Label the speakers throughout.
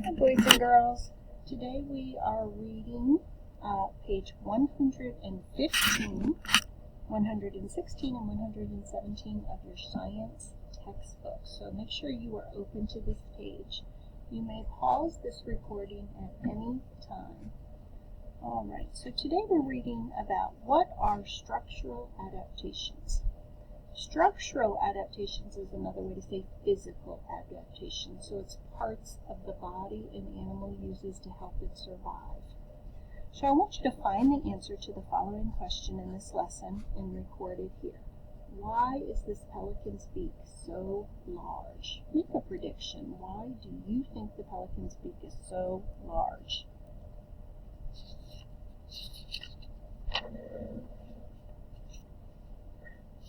Speaker 1: Hi, boys and girls. Today we are reading page 115, 116, and 117 of your science textbook. So make sure you are open to this page. You may pause this recording at any time. Alright, so today we're reading about what are structural adaptations. Structural adaptations is another way to say physical adaptations. So it's parts of the body an animal uses to help it survive. So I want you to find the answer to the following question in this lesson and record it here. Why is this pelican's beak so large? Make a prediction. Why do you think the pelican's beak is so large?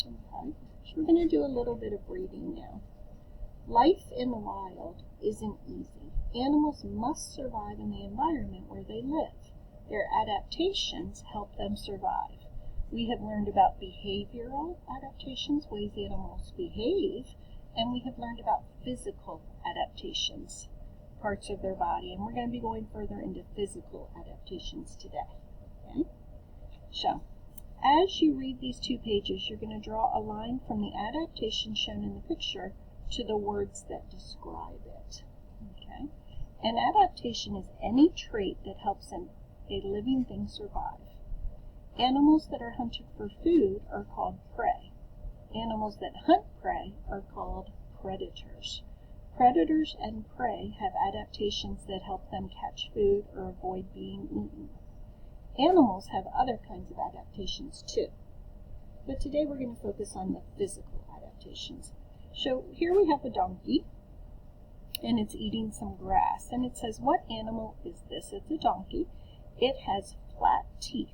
Speaker 1: Okay, so we're going to do a little bit of reading now. Life in the wild isn't easy. Animals must survive in the environment where they live. Their adaptations help them survive. We have learned about behavioral adaptations, ways animals behave, and we have learned about physical adaptations, parts of their body, and we're going to be going further into physical adaptations today. Okay? So, as you read these two pages, you're going to draw a line from the adaptation shown in the picture to the words that describe it. Okay? An adaptation is any trait that helps a living thing survive. Animals that are hunted for food are called prey. Animals that hunt prey are called predators. Predators and prey have adaptations that help them catch food or avoid being eaten. Animals have other kinds of adaptations too. But today we're going to focus on the physical adaptations. So here we have a donkey, and it's eating some grass. And it says, what animal is this? It's a donkey. It has flat teeth.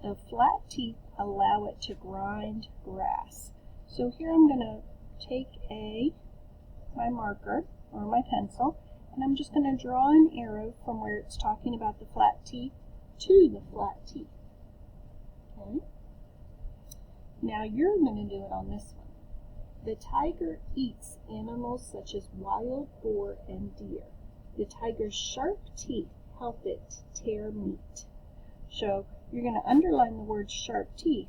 Speaker 1: The flat teeth allow it to grind grass. So here I'm going to take my marker or my pencil, and I'm just going to draw an arrow from where it's talking about the flat teeth to the flat teeth. Okay? Now you're going to do it on this one. The tiger eats animals such as wild boar and deer. The tiger's sharp teeth help it tear meat. So you're going to underline the word sharp teeth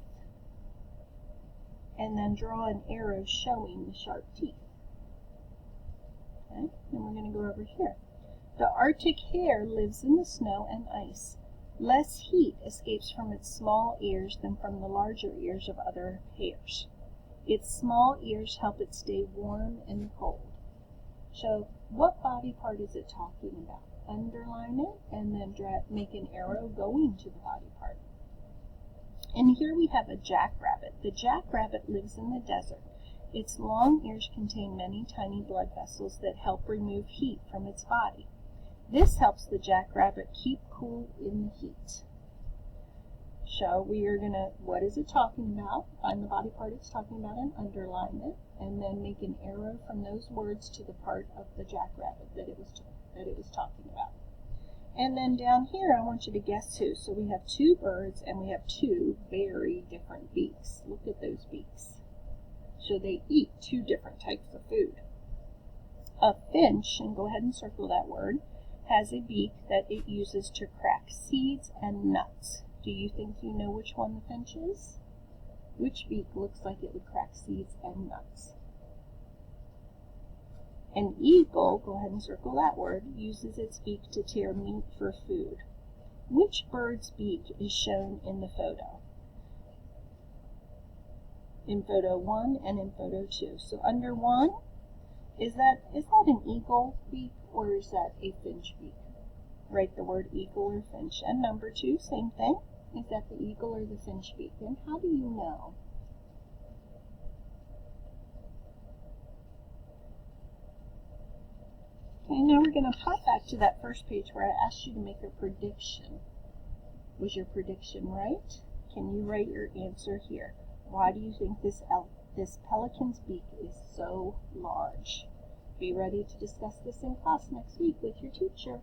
Speaker 1: and then draw an arrow showing the sharp teeth. Okay? Then we're going to go over here. The Arctic hare lives in the snow and ice. Less heat escapes from its small ears than from the larger ears of other hares. Its small ears help it stay warm and cold. So, what body part is it talking about? Underline it and then make an arrow going to the body part. And here we have a jackrabbit. The jackrabbit lives in the desert. Its long ears contain many tiny blood vessels that help remove heat from its body. This helps the jackrabbit keep cool in the heat. So we are going to, what is it talking about? Find the body part it's talking about and underline it, and then make an arrow from those words to the part of the jackrabbit that it was talking about. And then down here I want you to guess who. So we have two birds and we have two very different beaks. Look at those beaks. So they eat two different types of food. A finch, and go ahead and circle that word, has a beak that it uses to crack seeds and nuts. Do you think you know which one the finch is? Which beak looks like it would crack seeds and nuts? An eagle, go ahead and circle that word, uses its beak to tear meat for food. Which bird's beak is shown in the photo? In photo 1 and in photo 2. So under 1, is that an eagle beak or is that a finch beak? Write the word eagle or finch. And number 2, same thing. Is that the eagle or the finch beak? And how do you know? Okay, now we're going to pop back to that first page where I asked you to make a prediction. Was your prediction right? Can you write your answer here? Why do you think this pelican's beak is so large? Be ready to discuss this in class next week with your teacher.